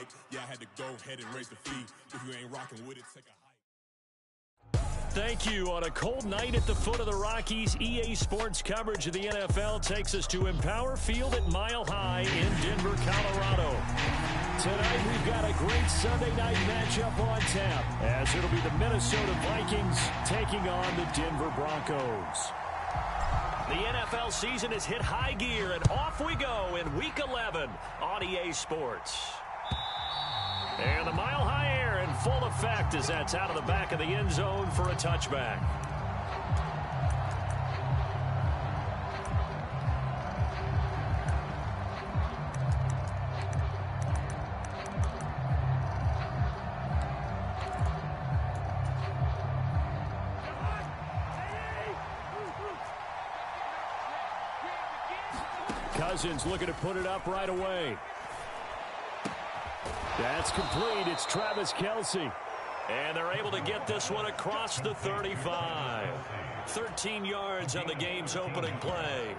hyped. Yeah, I had to go ahead and raise the fee. If you ain't rocking with it, take a hike. Thank you. On a cold night at the foot of the Rockies, EA Sports coverage of the NFL takes us to Empower Field at Mile High in Denver, Colorado. Tonight, we've got a great Sunday night matchup on tap, as it'll be the Minnesota Vikings taking on the Denver Broncos. The NFL season has hit high gear, and off we go in Week 11 on EA Sports. And the Mile High air in full effect as that's out of the back of the end zone for a touchback. Cousins looking to put it up right away. That's complete. It's Travis Kelce. And they're able to get this one across the 35. 13 yards on the game's opening play.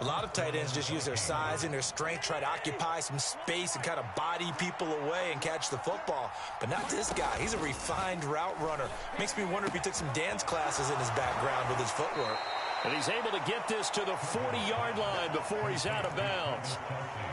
A lot of tight ends just use their size and their strength, try to occupy some space and kind of body people away and catch the football. But not this guy. He's a refined route runner. Makes me wonder if he took some dance classes in his background with his footwork. And he's able to get this to the 40-yard line before he's out of bounds.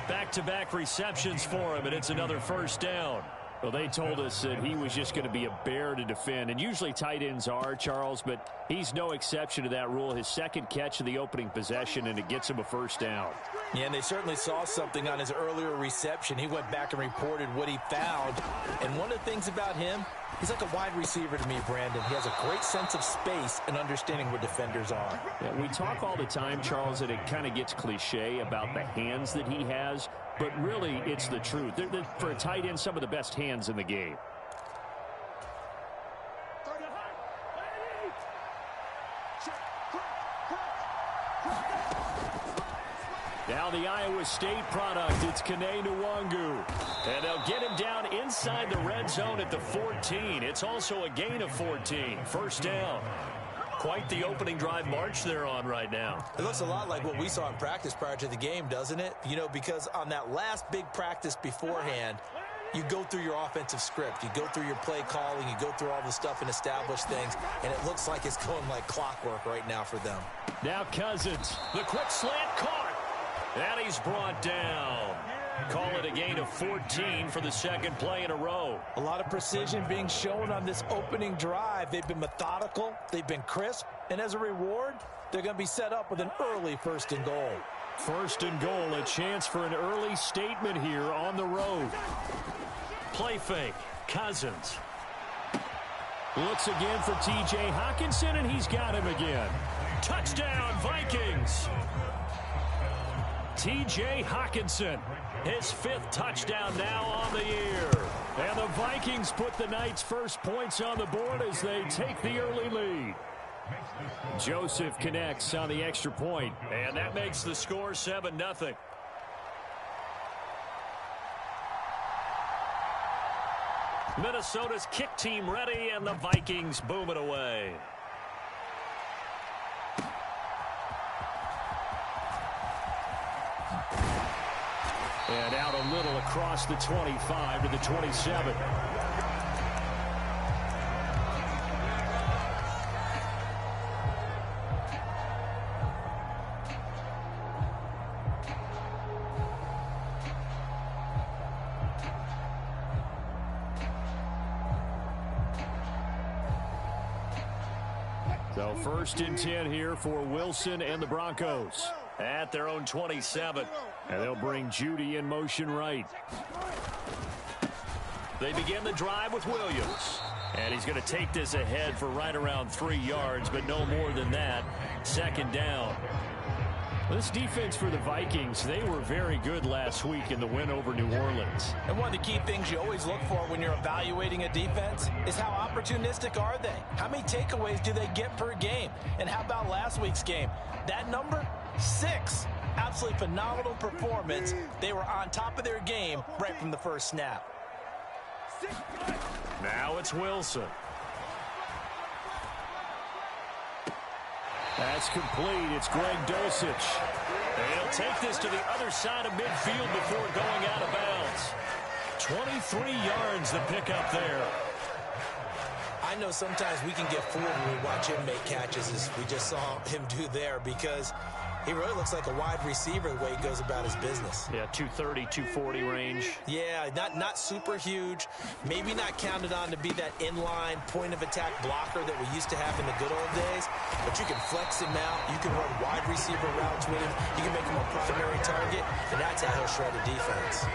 Back-to-back receptions for him, and it's another first down. Well, they told us that he was just going to be a bear to defend, and usually tight ends are, Charles, but he's no exception to that rule. His second catch of the opening possession, and it gets him a first down. Yeah, and they certainly saw something on his earlier reception. He went back and reported what he found. And one of the things about him, he's like a wide receiver to me, Brandon. He has a great sense of space and understanding where defenders are. Yeah, we talk all the time, Charles, that it kind of gets cliche about the hands that he has, but really it's the truth. They're, for a tight end, some of the best hands in the game. Now the Iowa State product, it's Kene Nwangu. And they'll get him down inside the red zone at the 14. It's also a gain of 14. First down. Quite the opening drive march they're on right now. It looks a lot like what we saw in practice prior to the game, doesn't it? You know, because on that last big practice beforehand, you go through your offensive script. You go through your play calling. You go through all the stuff and establish things. And it looks like it's going like clockwork right now for them. Now Cousins. The quick slant caught. And he's brought down. Call it a gain of 14 for the second play in a row. A lot of precision being shown on this opening drive. They've been methodical. They've been crisp. And as a reward, they're going to be set up with an early first and goal. First and goal, a chance for an early statement here on the road. Play fake, Cousins. Looks again for T.J. Hockenson, and he's got him again. Touchdown, Vikings. T.J. Hockenson, his fifth touchdown now on the year. And the Vikings put the night's first points on the board as they take the early lead. Joseph connects on the extra point, and that makes the score 7-0. Minnesota's kick team ready, and the Vikings boom it away. And out a little across the 25 to the 27. So first and 10 here for Wilson and the Broncos at their own 27. And they'll bring Judy in motion right. They begin the drive with Williams. And he's going to take this ahead for right around 3 yards, but no more than that. Second down. This defense for the Vikings, they were very good last week in the win over New Orleans. And one of the key things you always look for when you're evaluating a defense is how opportunistic are they? How many takeaways do they get per game? And how about last week's game? That number, 6. Absolutely phenomenal performance. They were on top of their game right from the first snap. Now it's Wilson. That's complete. It's Greg Dosich. And he'll take this to the other side of midfield before going out of bounds. 23 yards to pick up there. I know sometimes we can get fooled when we watch him make catches, as we just saw him do there, because he really looks like a wide receiver the way he goes about his business. Yeah, 230, 240 range. Yeah, not super huge. Maybe not counted on to be that inline point-of-attack blocker that we used to have in the good old days, but you can flex him out. You can run wide receiver routes with him. You can make him a primary target, and that's how he'll shred a defense.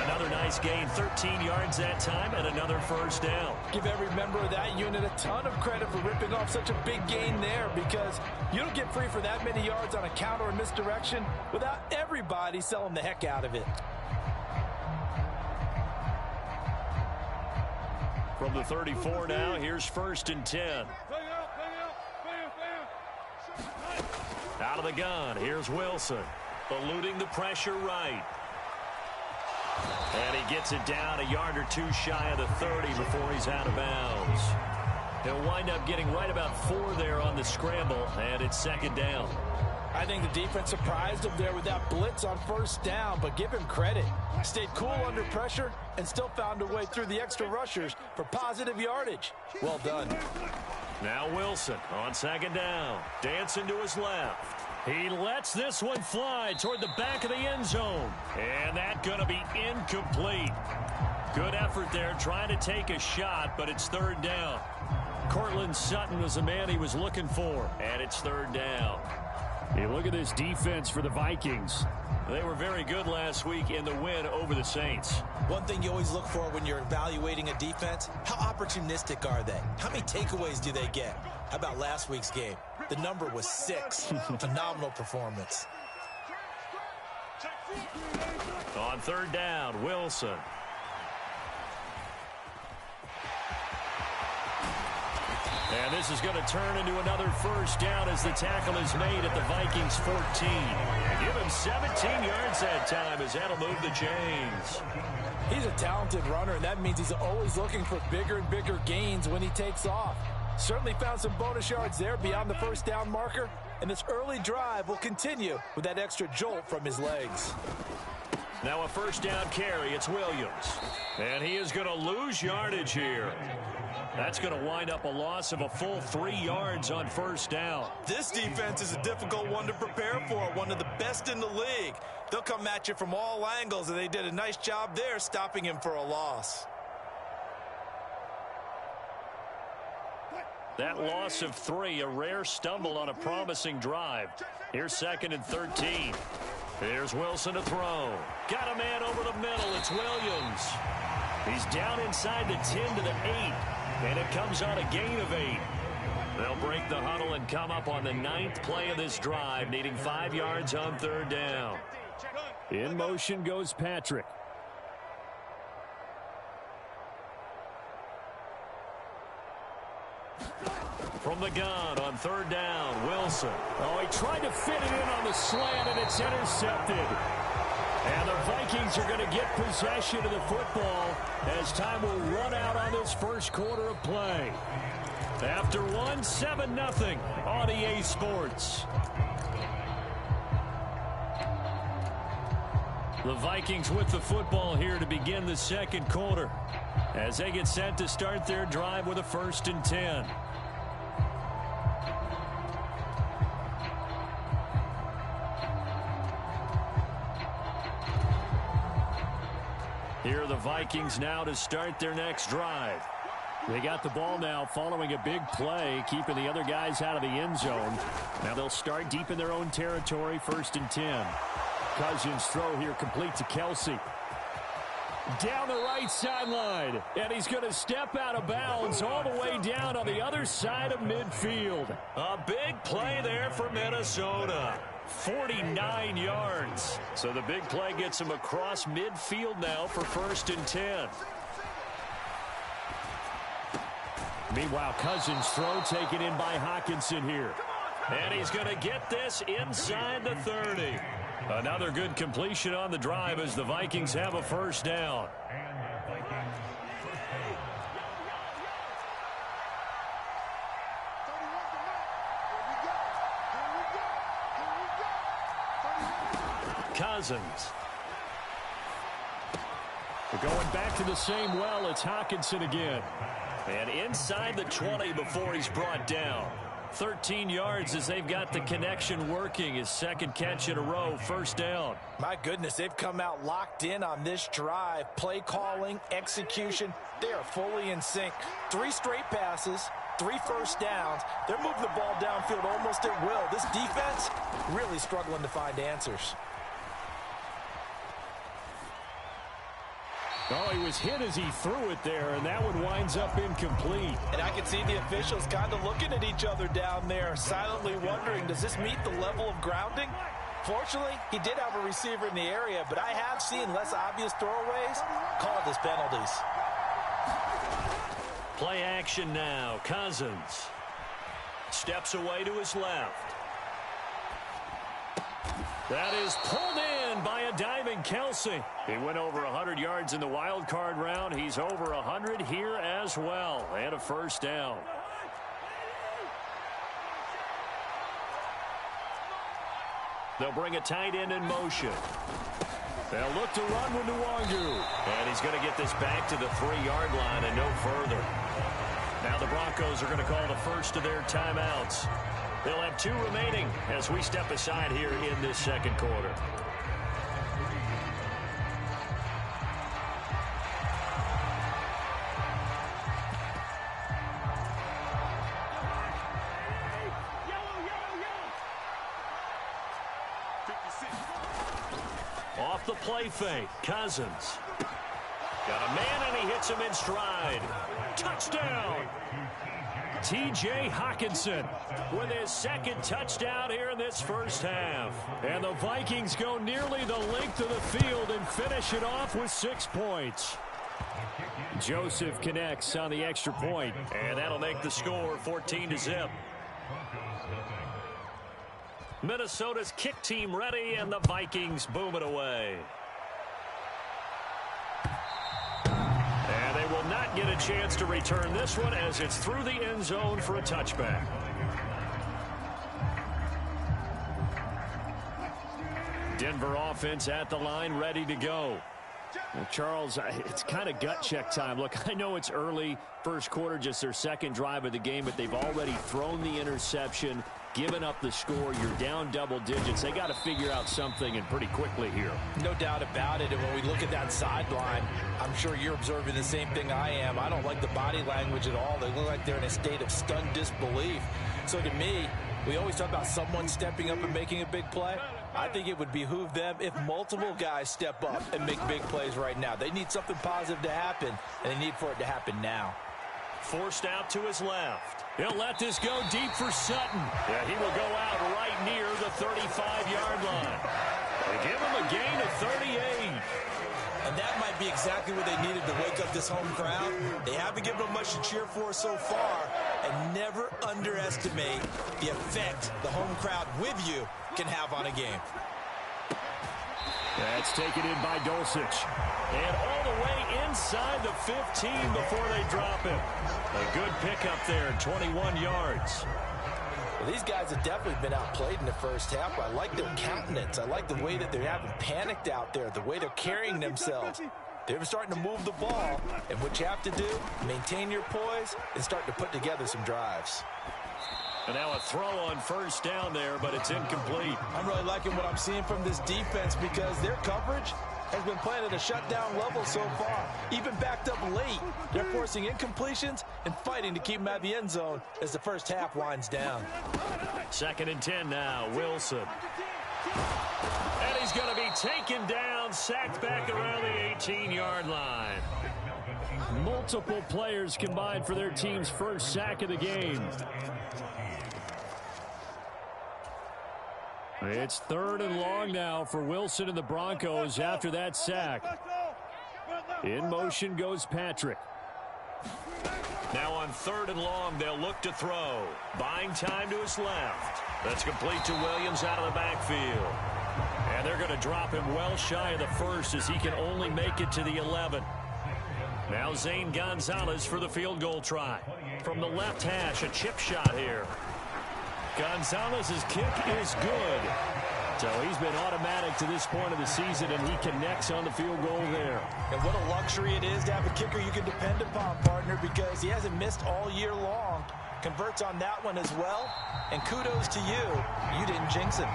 Another nice gain, 13 yards that time, and another first down. Give every member of that unit a ton of credit for ripping off such a big gain there, because you don't get free for that many yards on a counter or misdirection without everybody selling the heck out of it. From the 34 now, here's 1st and 10. Out of the gun, here's Wilson. Eluding the pressure right. And he gets it down a yard or two shy of the 30 before he's out of bounds. He'll wind up getting right about 4 there on the scramble, and it's 2nd down. I think the defense surprised him there with that blitz on 1st down, but give him credit. Stayed cool under pressure and still found a way through the extra rushers for positive yardage. Well done. Now Wilson on 2nd down. Dancing to his left. He lets this one fly toward the back of the end zone. And that's going to be incomplete. Good effort there trying to take a shot, but it's 3rd down. Cortland Sutton was the man he was looking for, and it's 3rd down. Hey, look at this defense for the Vikings. They were very good last week in the win over the Saints. One thing you always look for when you're evaluating a defense, how opportunistic are they? How many takeaways do they get? How about last week's game? The number was 6. Phenomenal performance. On 3rd down, Wilson. And this is going to turn into another first down as the tackle is made at the Vikings 14. Give him 17 yards that time as that'll move the chains. He's a talented runner, and that means he's always looking for bigger and bigger gains when he takes off. Certainly found some bonus yards there beyond the first down marker, and this early drive will continue with that extra jolt from his legs. Now a first down carry, it's Williams. And he is going to lose yardage here. That's going to wind up a loss of a full 3 yards on 1st down. This defense is a difficult one to prepare for, one of the best in the league. They'll come at you from all angles, and they did a nice job there stopping him for a loss. That loss of 3, a rare stumble on a promising drive. Here's 2nd and 13. Here's Wilson to throw. Got a man over the middle. It's Williams. He's down inside the 10 to the 8. And it comes on a gain of 8. They'll break the huddle and come up on the 9th play of this drive, needing 5 yards on 3rd down. In motion goes Patrick. From the gun on 3rd down, Wilson. Oh, he tried to fit it in on the slant, and it's intercepted. And the Vikings are going to get possession of the football as time will run out on this first quarter of play. After 7-0 on EA Sports. The Vikings with the football here to begin the 2nd quarter as they get set to start their drive with a 1st and 10. Here are the Vikings now to start their next drive. They got the ball now following a big play, keeping the other guys out of the end zone. Now they'll start deep in their own territory, 1st and 10. Cousins throw here complete to Kelsey. Down the right sideline, and he's going to step out of bounds all the way down on the other side of midfield. A big play there for Minnesota. 49 yards. So the big play gets him across midfield now for 1st and 10. Meanwhile, Cousins' throw taken in by Hockenson here. And he's going to get this inside the 30. Another good completion on the drive as the Vikings have a 1st down. Cousins. Going back to the same well, it's Hockenson again. And inside the 20 before he's brought down. 13 yards as they've got the connection working. His second catch in a row, first down. My goodness, they've come out locked in on this drive. Play calling, execution, they are fully in sync. 3 straight passes, 3 first downs. They're moving the ball downfield almost at will. This defense really struggling to find answers. Oh, he was hit as he threw it there, and that one winds up incomplete. And I can see the officials kind of looking at each other down there, silently wondering, does this meet the level of grounding? Fortunately, he did have a receiver in the area, but I have seen less obvious throwaways called as penalties. Play action now. Cousins steps away to his left. That is pulled in by a diving Kelsey. He went over 100 yards in the wild card round. He's over 100 here as well. And a first down. They'll bring a tight end in motion. They'll look to run with Nwangu. And he's going to get this back to the 3-yard line and no further. Now the Broncos are going to call the first of their timeouts. They'll have 2 remaining as we step aside here in this second quarter. Off the play fake, Cousins. Got a man and he hits him in stride. Touchdown! T.J. Hockenson with his second touchdown here in this first half. And the Vikings go nearly the length of the field and finish it off with 6 points. Joseph connects on the extra point, and that'll make the score 14-0. Minnesota's kick team ready, and the Vikings boom it away. And they will not get a chance to return this one as it's through the end zone for a touchback. Denver offense at the line, ready to go. Well, Charles, it's kind of gut check time. Look, I know it's early, first quarter, just their second drive of the game, but they've already thrown the interception, given up the score. You're down double digits. They got to figure out something, and pretty quickly here. No doubt about it. And when we look at that sideline, I'm sure you're observing the same thing I am. I don't like the body language at all. They look like they're in a state of stunned disbelief. So to me, we always talk about someone stepping up and making a big play. I think it would behoove them if multiple guys step up and make big plays right now. They need something positive to happen, and they need for it to happen now. Forced out to his left. He'll let this go deep for Sutton. Yeah, he will go out right near the 35-yard line. They give him a gain of 38. And that might be exactly what they needed to wake up this home crowd. They haven't given them much to cheer for so far. And never underestimate the effect the home crowd with you can have on a game. That's taken in by Dulcich. And all the way inside the 15 before they drop him. A good pickup there, 21 yards. Well, these guys have definitely been outplayed in the first half. I like their countenance. I like the way that they haven't panicked out there, the way they're carrying themselves. They're starting to move the ball, and what you have to do, maintain your poise and start to put together some drives. And now a throw on first down there, but it's incomplete. I'm really liking what I'm seeing from this defense because their coverage has been playing at a shutdown level so far. Even backed up late, they're forcing incompletions and fighting to keep them out of the end zone as the first half winds down. 2nd and 10 now, Wilson. And he's going to be taken down, sacked back around the 18-yard line. Multiple players combined for their team's first sack of the game. It's 3rd and long now for Wilson and the Broncos after that sack. In motion goes Patrick. Now on 3rd and long, they'll look to throw. Buying time to his left. That's complete to Williams out of the backfield. And they're going to drop him well shy of the first as he can only make it to the 11. Now Zane Gonzalez for the field goal try. From the left hash, a chip shot here. Gonzalez's kick is good. So he's been automatic to this point of the season, and he connects on the field goal there. And what a luxury it is to have a kicker you can depend upon, partner, because he hasn't missed all year long. Converts on that one as well. And kudos to you. You didn't jinx him.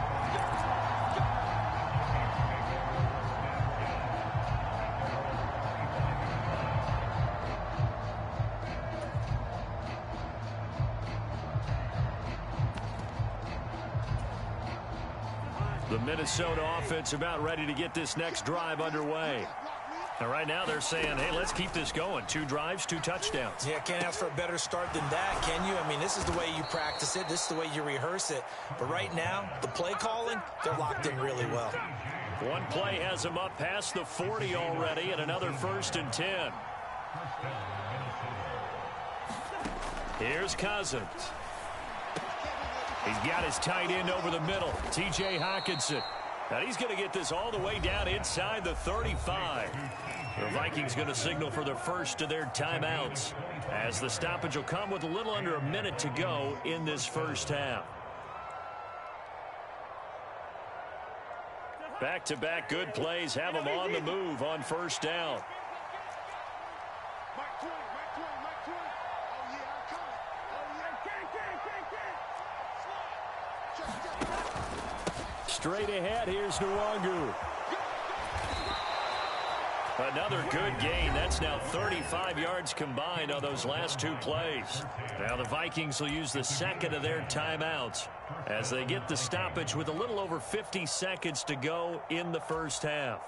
The Minnesota offense about ready to get this next drive underway. And right now they're saying, hey, let's keep this going. 2 drives, 2 touchdowns. Yeah, can't ask for a better start than that, can you? I mean, this is the way you practice it. This is the way you rehearse it. But right now, the play calling, they're locked in really well. One play has them up past the 40 already, and another 1st and 10. Here's Cousins. He's got his tight end over the middle, T.J. Hockenson. And he's going to get this all the way down inside the 35. The Vikings going to signal for the first of their timeouts, as the stoppage will come with a little under a minute to go in this first half. Back-to-back good plays have them on the move on first down. Straight ahead, here's Nwangu. Another good gain. That's now 35 yards combined on those last 2 plays. Now the Vikings will use the second of their timeouts as they get the stoppage with a little over 50 seconds to go in the first half.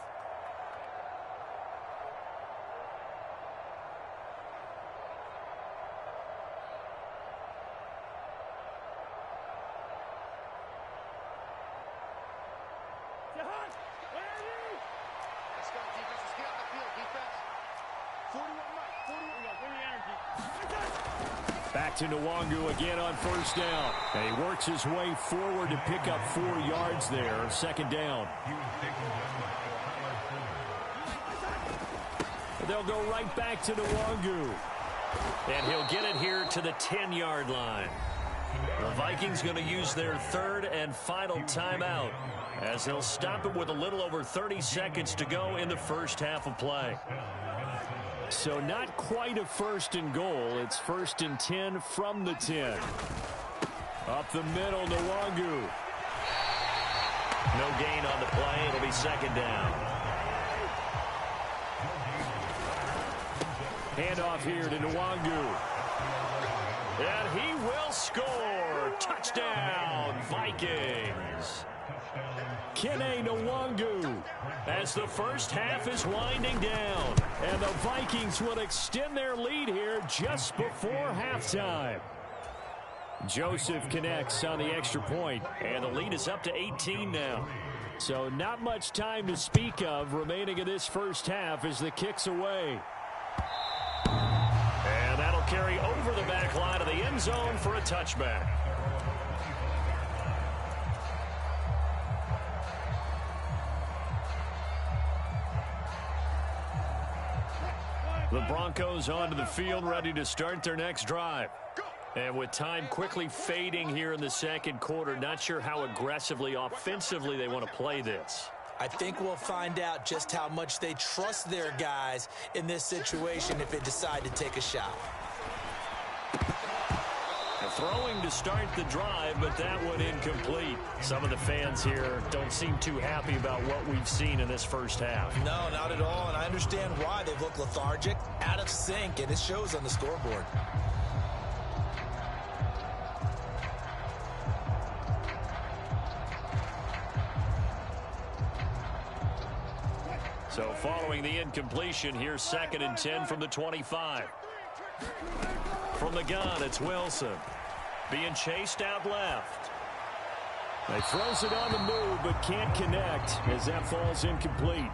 Back to Nwangu again on first down. And he works his way forward to pick up 4 yards there. Second down. They'll go right back to Nwangu. And he'll get it here to the 10-yard line. The Vikings going to use their 3rd and final timeout, as they'll stop it with a little over 30 seconds to go in the first half of play. So not quite a 1st and goal. It's 1st and 10 from the 10. Up the middle, Nwangu. No gain on the play. It'll be 2nd down. Handoff here to Nwangu. And he will score. Touchdown, Vikings. Kene Nwangu, as the first half is winding down. And the Vikings will extend their lead here just before halftime. Joseph connects on the extra point, and the lead is up to 18 now. So not much time to speak of remaining in this first half as the kick's away. And that'll carry over the back line of the end zone for a touchback. The Broncos onto the field, ready to start their next drive. And with time quickly fading here in the second quarter, not sure how aggressively, offensively they want to play this. I think we'll find out just how much they trust their guys in this situation if they decide to take a shot. Throwing to start the drive, but that one incomplete. Some of the fans here don't seem too happy about what we've seen in this first half. No, not at all, and I understand why. They've looked lethargic, out of sync, and it shows on the scoreboard. So following the incompletion, here's 2nd and 10 from the 25. From the gun, it's Wilson. Being chased out left. They throws it on the move, but can't connect as that falls incomplete.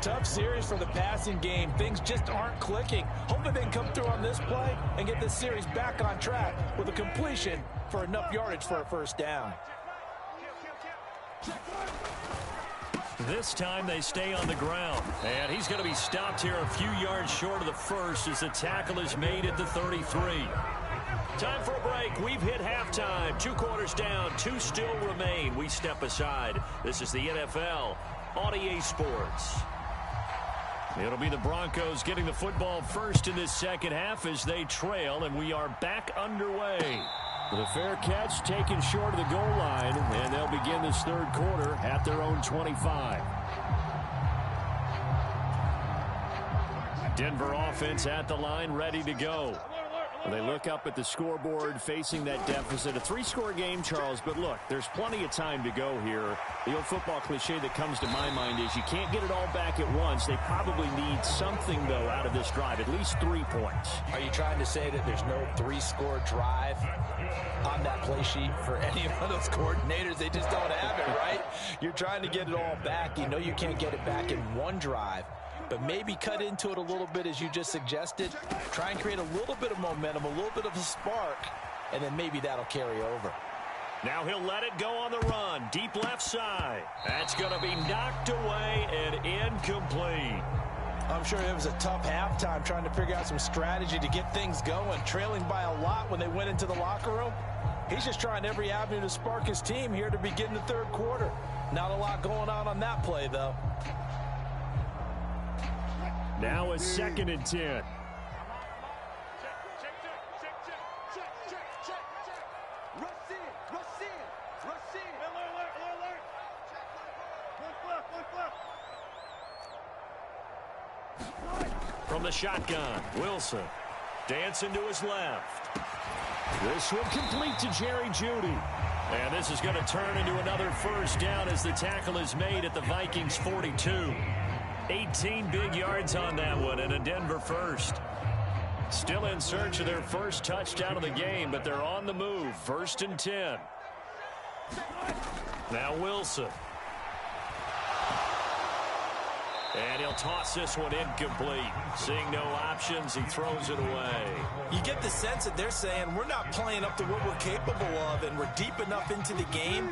Tough series for the passing game. Things just aren't clicking. Hoping they can come through on this play and get this series back on track with a completion for enough yardage for a first down. This time they stay on the ground. And he's going to be stopped here a few yards short of the first as the tackle is made at the 33. Time for a break. We've hit halftime. 2 quarters down. 2 still remain. We step aside. This is the NFL on EA Sports. It'll be the Broncos getting the football first in this second half as they trail, and we are back underway. The fair catch taken short of the goal line, and they'll begin this third quarter at their own 25. Denver offense at the line, ready to go. They look up at the scoreboard facing that deficit. A 3-score game, Charles, but look, there's plenty of time to go here. The old football cliche that comes to my mind is you can't get it all back at once. They probably need something, though, out of this drive, at least 3 points. Are you trying to say that there's no 3-score drive on that play sheet for any of those coordinators? They just don't have it, right? You're trying to get it all back. You know you can't get it back in one drive. But maybe cut into it a little bit as you just suggested. Try and create a little bit of momentum, a little bit of a spark, and then maybe that'll carry over. Now he'll let it go on the run. Deep left side. That's going to be knocked away and incomplete. I'm sure it was a tough halftime trying to figure out some strategy to get things going. Trailing by a lot when they went into the locker room. He's just trying every avenue to spark his team here to begin the third quarter. Not a lot going on that play, though. Now a 2nd and 10. From the shotgun, Wilson dancing to his left. This one complete to Jerry Jeudy. And this is going to turn into another first down as the tackle is made at the Vikings 42. 18 big yards on that one and a Denver first. Still in search of their first touchdown of the game, but they're on the move. 1st and 10. Now Wilson. And he'll toss this one incomplete. Seeing no options, he throws it away. You get the sense that they're saying we're not playing up to what we're capable of, and we're deep enough into the game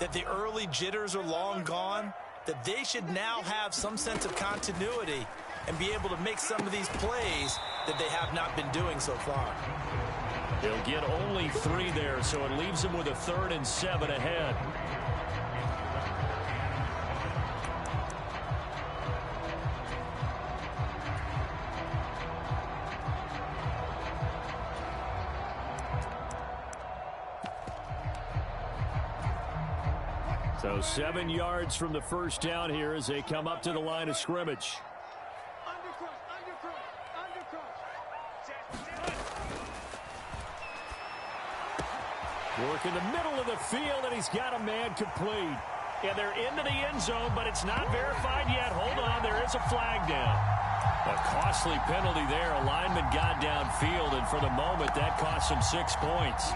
that the early jitters are long gone, that they should now have some sense of continuity and be able to make some of these plays that they have not been doing so far. They'll get only 3 there, so it leaves them with a 3rd and 7 ahead. So 7 yards from the first down here as they come up to the line of scrimmage. Work in the middle of the field, and he's got a man complete. And they're into the end zone, but it's not verified yet. Hold on, there is a flag down. A costly penalty there. A lineman got downfield, and for the moment, that cost him 6 points.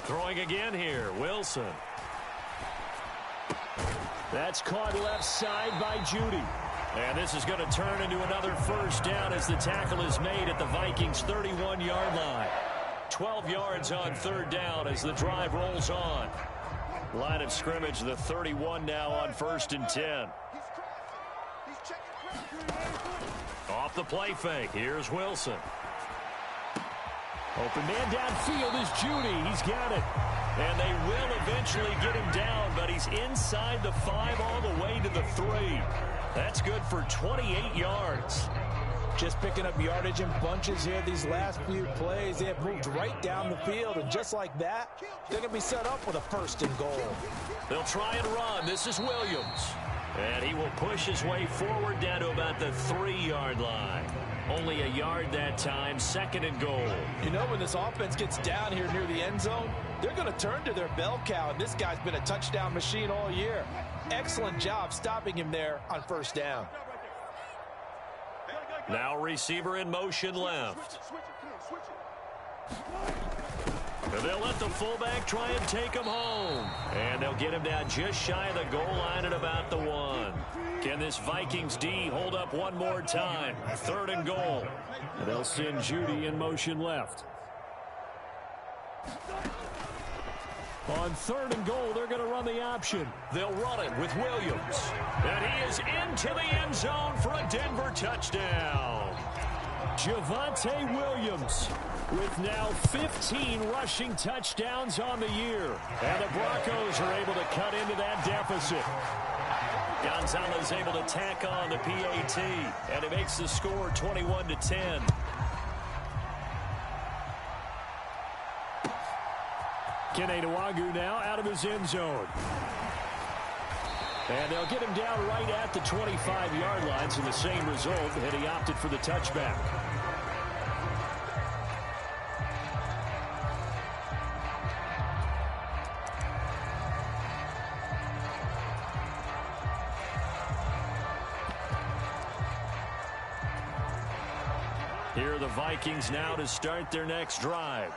Throwing again here, Wilson. That's caught left side by Jeudy. And this is going to turn into another first down as the tackle is made at the Vikings' 31-yard line. 12 yards on 3rd down as the drive rolls on. Line of scrimmage, the 31 now on 1st and 10. Off the play fake, here's Wilson. Open man downfield is Jeudy. He's got it. And they will eventually get him down, but he's inside the 5 all the way to the 3. That's good for 28 yards. Just picking up yardage in bunches here these last few plays. They have moved right down the field, and just like that, they're going to be set up with a 1st and goal. They'll try and run. This is Williams. And he will push his way forward down to about the 3-yard line. Only a yard that time, 2nd and goal. You know, when this offense gets down here near the end zone, they're going to turn to their bell cow, and this guy's been a touchdown machine all year. Excellent job stopping him there on 1st down. Now receiver in motion left. And they'll let the fullback try and take him home. And they'll get him down just shy of the goal line at about the 1. Can this Vikings D hold up one more time? 3rd and goal. And they'll send Jeudy in motion left. On 3rd and goal, they're going to run the option. They'll run it with Williams. And he is into the end zone for a Denver touchdown. Javonte Williams with now 15 rushing touchdowns on the year. And the Broncos are able to cut into that deficit. Gonzalez able to tack on the PAT, and it makes the score 21-10. Kene Nwagu now out of his end zone. And they'll get him down right at the 25-yard line, so the same result, and he opted for the touchback. Here are the Vikings now to start their next drive.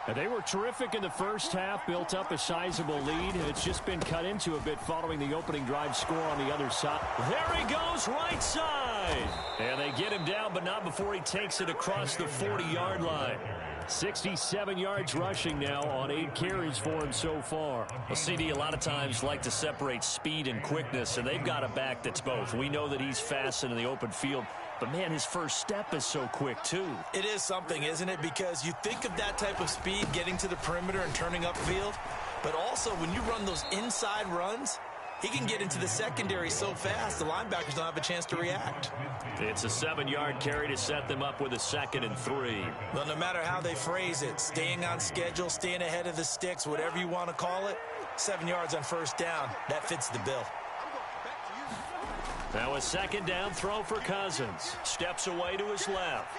And they were terrific in the first half, built up a sizable lead, and it's just been cut into a bit following the opening drive score on the other side. There he goes, right side. And they get him down, but not before he takes it across the 40-yard line. 67 yards rushing now on 8 carries for him so far. Well, CD, a lot of times like to separate speed and quickness, and they've got a back that's both. We know that he's fast in the open field, but, man, his first step is so quick, too. It is something, isn't it? Because you think of that type of speed getting to the perimeter and turning upfield, but also when you run those inside runs, he can get into the secondary so fast the linebackers don't have a chance to react. It's a 7-yard carry to set them up with a 2nd and 3. Well, no matter how they phrase it, staying on schedule, staying ahead of the sticks, whatever you want to call it, 7 yards on first down, that fits the bill. Now a 2nd down throw for Cousins. Steps away to his left.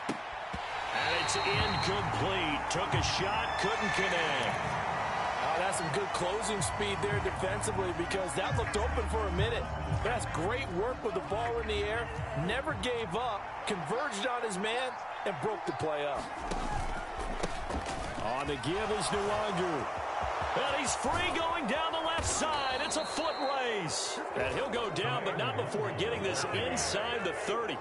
And it's incomplete. Took a shot, couldn't connect. That's some good closing speed there defensively, because that looked open for a minute. That's great work with the ball in the air. Never gave up, converged on his man, and broke the play up. On the give is Nwagu. And he's free going down the left side. It's a foot race. And he'll go down, but not before getting this inside the 30.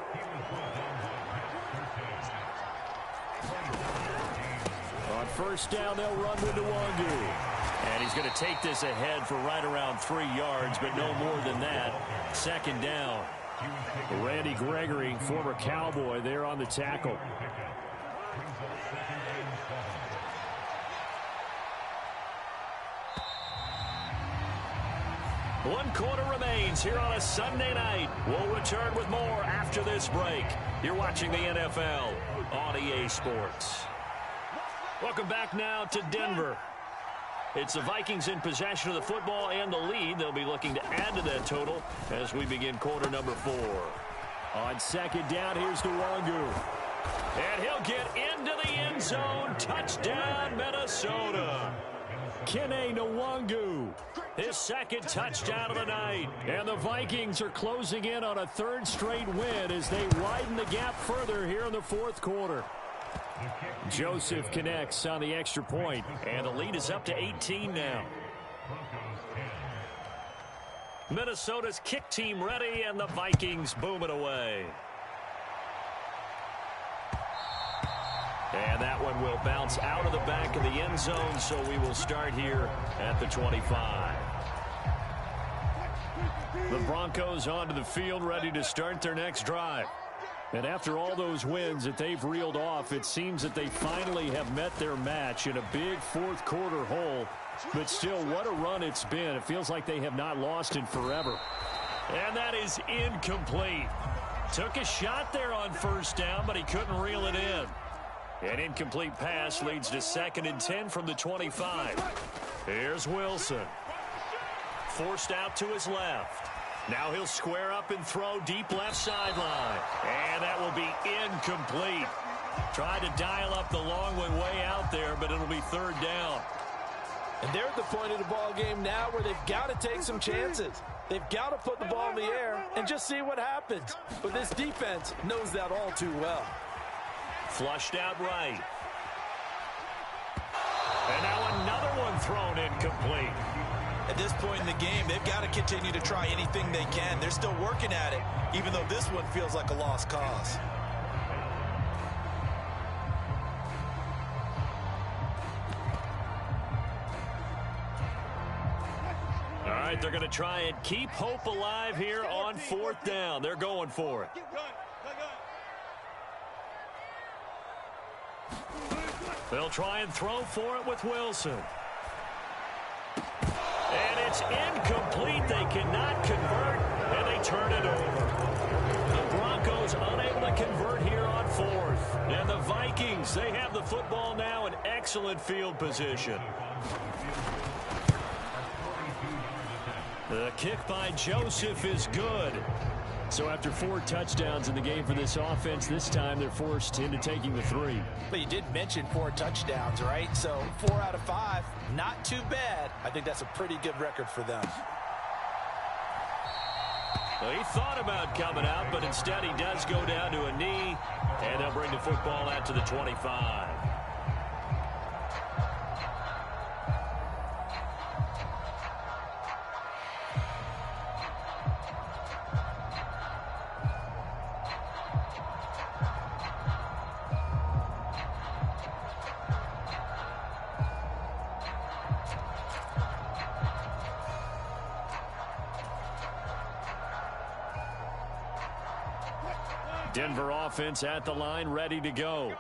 On first down, they'll run with Nwagu. And he's going to take this ahead for right around 3 yards, but no more than that. 2nd down. Randy Gregory, former Cowboy, there on the tackle. One quarter remains here on a Sunday night. We'll return with more after this break. You're watching the NFL on EA Sports. Welcome back now to Denver. It's the Vikings in possession of the football and the lead. They'll be looking to add to that total as we begin quarter number 4. On 2nd down, here's Nwagu. And he'll get into the end zone. Touchdown, Minnesota. Kene Nwagu, his 2nd touchdown of the night. And the Vikings are closing in on a 3rd straight win as they widen the gap further here in the 4th quarter. Joseph connects on the extra point, and the lead is up to 18 now. Minnesota's kick team ready, and the Vikings boom it away. And that one will bounce out of the back of the end zone, so we will start here at the 25. The Broncos onto the field, ready to start their next drive. And after all those wins that they've reeled off, it seems that they finally have met their match in a big 4th quarter hole. But still, what a run it's been. It feels like they have not lost in forever. And that is incomplete. Took a shot there on first down, but he couldn't reel it in. An incomplete pass leads to 2nd and 10 from the 25. Here's Wilson. Forced out to his left. Now he'll square up and throw deep left sideline. And that will be incomplete. Tried to dial up the long one way out there, but it'll be 3rd down. And they're at the point of the ball game now where they've got to take some chances. They've got to put the ball in the air and just see what happens. But this defense knows that all too well. Flushed out right. And now another one thrown incomplete. At this point in the game, they've got to continue to try anything they can. They're still working at it, even though this one feels like a lost cause. right, they're going to try and keep hope alive here on 4th down. They're going for it. They'll try and throw for it with Wilson. And it's incomplete. They cannot convert, and they turn it over. The Broncos unable to convert here on 4th. And the Vikings, they have the football now in excellent field position. The kick by Joseph is good. So after 4 touchdowns in the game for this offense, this time they're forced into taking the 3. But you did mention 4 touchdowns, right? So 4 out of 5, not too bad. I think that's a pretty good record for them. Well, he thought about coming out, but instead he does go down to a knee, and they'll bring the football out to the 25. Denver offense at the line, ready to go.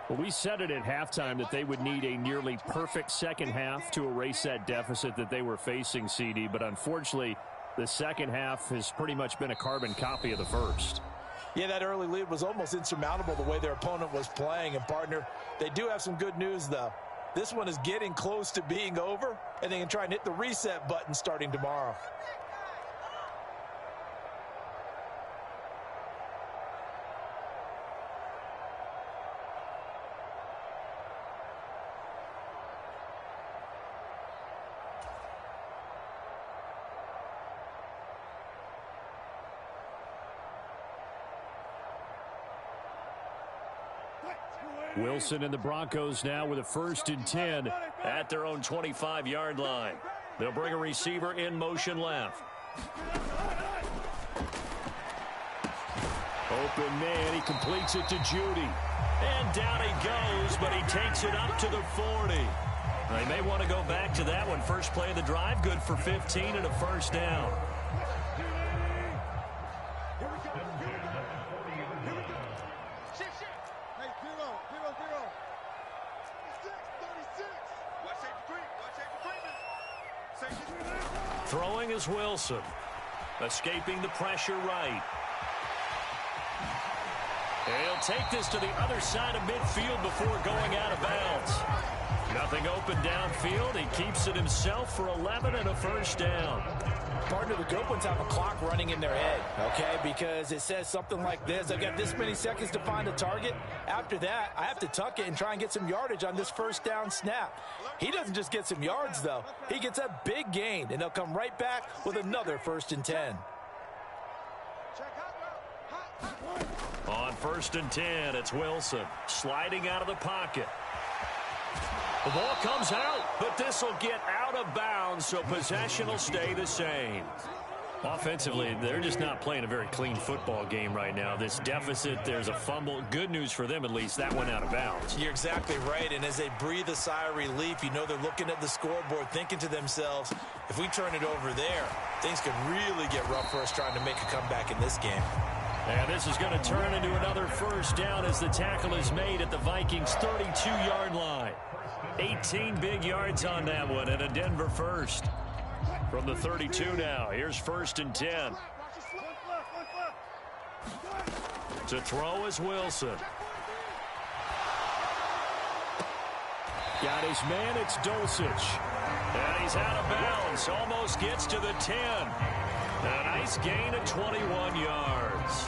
Well, we said it at halftime that they would need a nearly perfect second half to erase that deficit that they were facing, CD. But unfortunately, the second half has pretty much been a carbon copy of the first. Yeah, that early lead was almost insurmountable the way their opponent was playing. And, partner, they do have some good news, though. This one is getting close to being over, and they can try and hit the reset button starting tomorrow. Wilson and the Broncos now with a 1st and 10 at their own 25-yard line. They'll bring a receiver in motion left. Open man, he completes it to Judy. And down he goes, but he takes it up to the 40. They may want to go back to that one. First play of the drive, good for 15 and a 1st down. Throwing is Wilson. Escaping the pressure right. He'll take this to the other side of midfield before going out of bounds. Nothing open downfield. He keeps it himself for 11 and a 1st down. Partner, the good ones have a clock running in their head, okay? Because it says something like this. I've got this many seconds to find a target. After that, I have to tuck it and try and get some yardage on this 1st down snap. He doesn't just get some yards, though. He gets a big gain, and they'll come right back with another 1st and 10. On 1st and 10, it's Wilson sliding out of the pocket. The ball comes out, but this will get out of bounds, so possession will stay the same. Offensively, they're just not playing a very clean football game right now. This deficit, there's a fumble. Good news for them, at least. That went out of bounds. You're exactly right, and as they breathe a sigh of relief, you know they're looking at the scoreboard, thinking to themselves, if we turn it over there, things could really get rough for us trying to make a comeback in this game. And this is going to turn into another 1st down as the tackle is made at the Vikings' 32-yard line. 18 big yards on that one, and a Denver 1st. From the 32 now, here's 1st and 10. To throw is Wilson. Got his man, it's Dulcich. And he's out of bounds, almost gets to the 10. A nice gain of 21 yards.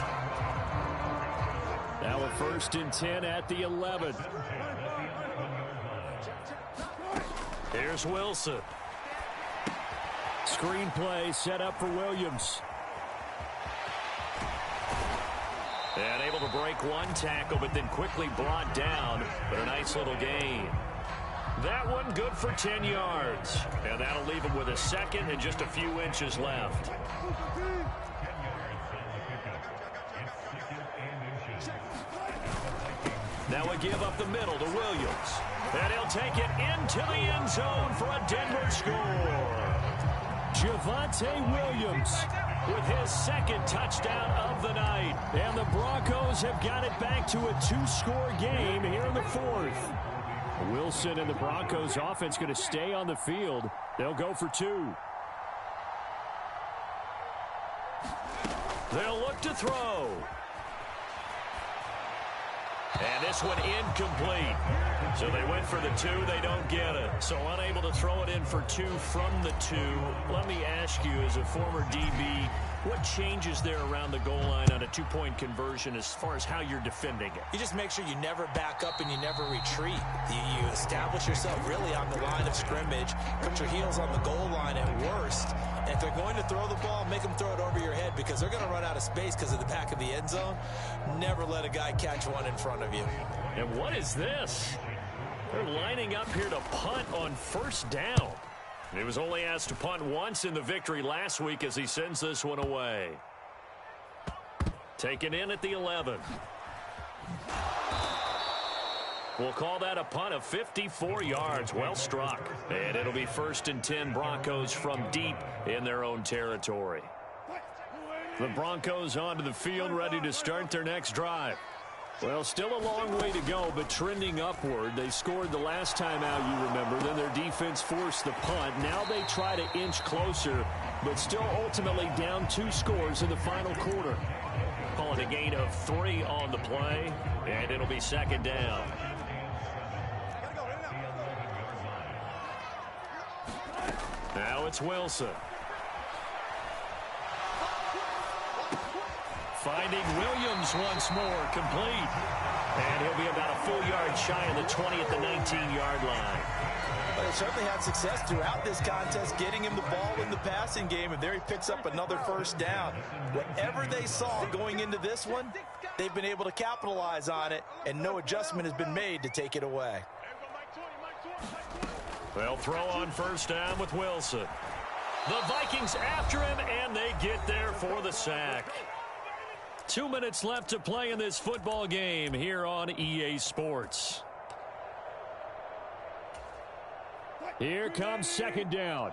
Now a 1st and 10 at the 11. Here's Wilson. Screenplay set up for Williams. And able to break one tackle, but then quickly brought down. But a nice little gain. That one good for 10 yards. And that'll leave him with a 2nd and just a few inches left. Now a give up the middle to Williams. And he'll take it into the end zone for a Denver score. Javonte Williams with his second touchdown of the night. And the Broncos have got it back to a two-score game here in the fourth. Wilson and the Broncos offense going to stay on the field. They'll go for two. They'll look to throw. And this one incomplete. So they went for the two. They don't get it. So unable to throw it in for two from the two. Let me ask you, as a former DB, what changes there around the goal line on a two-point conversion as far as how you're defending it? You just make sure you never back up and you never retreat. You establish yourself really on the line of scrimmage, put your heels on the goal line at worst. And if they're going to throw the ball, make them throw it over your head because they're going to run out of space because of the back of the end zone. Never let a guy catch one in front of you. And what is this? They're lining up here to punt on first down. He was only asked to punt once in the victory last week as he sends this one away. Taken in at the 11. We'll call that a punt of 54 yards. Well struck. And it'll be 1st and 10 Broncos from deep in their own territory. The Broncos onto the field, ready to start their next drive. Well, still a long way to go, but trending upward. They scored the last time out, you remember. Then their defense forced the punt. Now they try to inch closer, but still ultimately down 2 scores in the final quarter. Calling a gain of 3 on the play, and it'll be 2nd down. Now it's Wilson. Finding Williams once more, complete. And he'll be about a full yard shy of the 20 at the 19-yard line. But they certainly had success throughout this contest, getting him the ball in the passing game, and there he picks up another first down. Whatever they saw going into this one, they've been able to capitalize on it, and no adjustment has been made to take it away. They'll throw on first down with Wilson. The Vikings after him, and they get there for the sack. 2 minutes left to play in this football game here on EA Sports. Here comes 2nd down.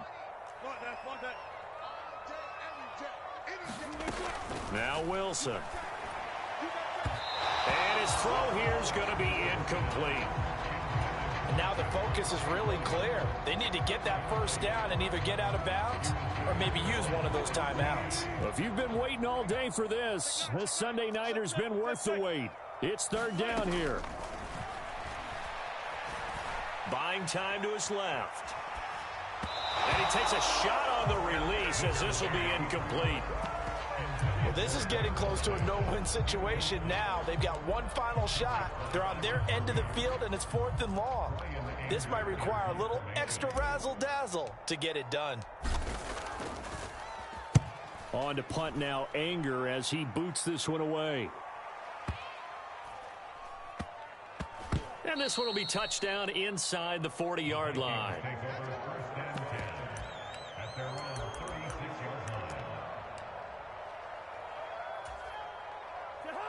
Now Wilson. And his throw here is going to be incomplete. And now the focus is really clear. They need to get that first down and either get out of bounds or maybe use one of those timeouts. If you've been waiting all day for this Sunday nighter's been worth the wait. It's 3rd down here. Buying time to his left. And he takes a shot on the release as this will be incomplete. Well, this is getting close to a no-win situation now. They've got one final shot. They're on their end of the field, and it's 4th and long. This might require a little extra razzle-dazzle to get it done. On to punt now, Anger, as he boots this one away. And this one will be touchdown inside the 40-yard line.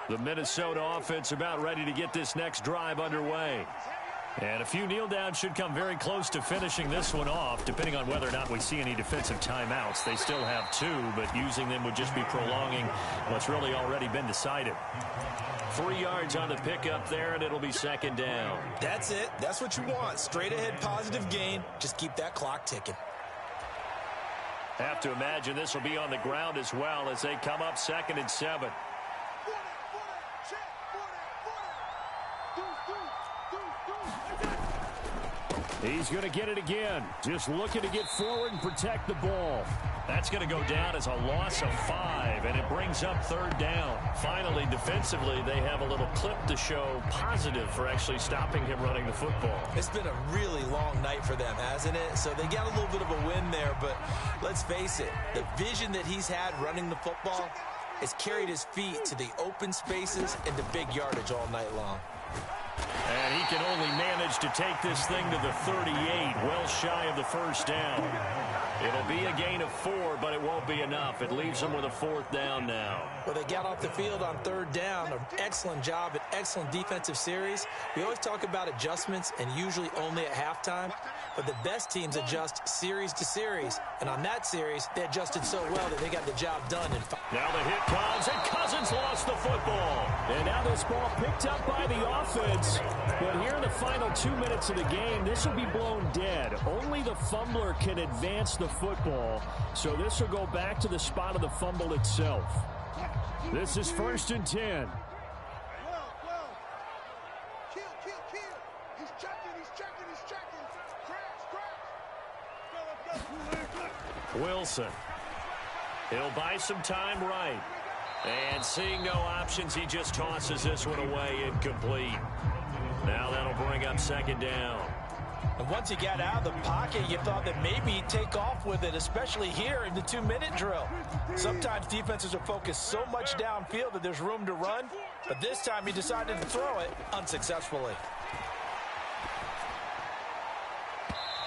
The Minnesota offense about ready to get this next drive underway. And a few kneel downs should come very close to finishing this one off, depending on whether or not we see any defensive timeouts. They still have 2, but using them would just be prolonging what's really already been decided. 3 yards on the pickup there, and it'll be 2nd down. That's it. That's what you want. Straight ahead positive gain. Just keep that clock ticking. Have to imagine this will be on the ground as well as they come up 2nd and 7. He's going to get it again. Just looking to get forward and protect the ball. That's going to go down as a loss of 5, and it brings up 3rd down. Finally, defensively, they have a little clip to show positive for actually stopping him running the football. It's been a really long night for them, hasn't it? So they got a little bit of a win there, but let's face it, the vision that he's had running the football has carried his feet to the open spaces and the big yardage all night long. And he can only manage to take this thing to the 38, well shy of the first down. It'll be a gain of 4, but it won't be enough. It leaves them with a 4th down now. Well, they got off the field on 3rd down. An excellent job, an excellent defensive series. We always talk about adjustments and usually only at halftime. but the best teams adjust series to series. And on that series, they adjusted so well that they got the job done. Now the hit comes, and Cousins lost the football. And now this ball picked up by the offense. But here in the final 2 minutes of the game, this will be blown dead. Only the fumbler can advance the football. So this will go back to the spot of the fumble itself. This is 1st and 10. Wilson. He'll buy some time right. And seeing no options, he just tosses this one away, incomplete. Now that'll bring up 2nd down. And once he got out of the pocket, you thought that maybe he'd take off with it, especially here in the 2-minute drill. Sometimes defenses are focused so much downfield that there's room to run, but this time he decided to throw it unsuccessfully.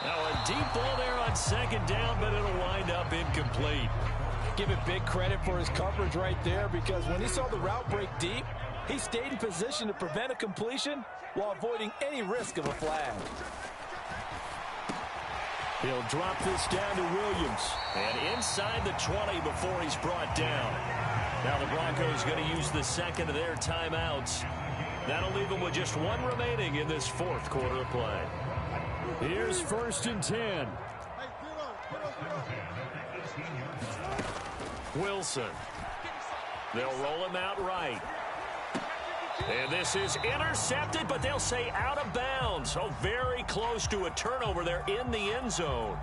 Now a deep ball there on 2nd down, but it'll wind up incomplete. Give it big credit for his coverage right there, because when he saw the route break deep, he stayed in position to prevent a completion while avoiding any risk of a flag. He'll drop this down to Williams. And inside the 20 before he's brought down. Now the Broncos going to use the 2nd of their timeouts. That'll leave them with just 1 remaining in this 4th quarter of play. Here's 1st and 10. Wilson. They'll roll him out right. And this is intercepted, but they'll say out of bounds. Oh, very close to a turnover there in the end zone.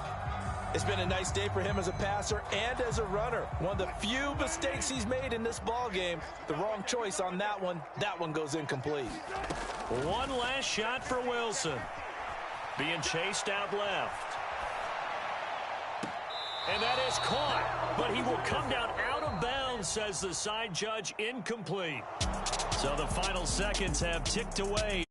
It's been a nice day for him as a passer and as a runner. One of the few mistakes he's made in this ball game. The wrong choice on that one. That one goes incomplete. One last shot for Wilson. Being chased out left. And that is caught, but he will come down out of bounds, says the side judge, incomplete. So the final seconds have ticked away.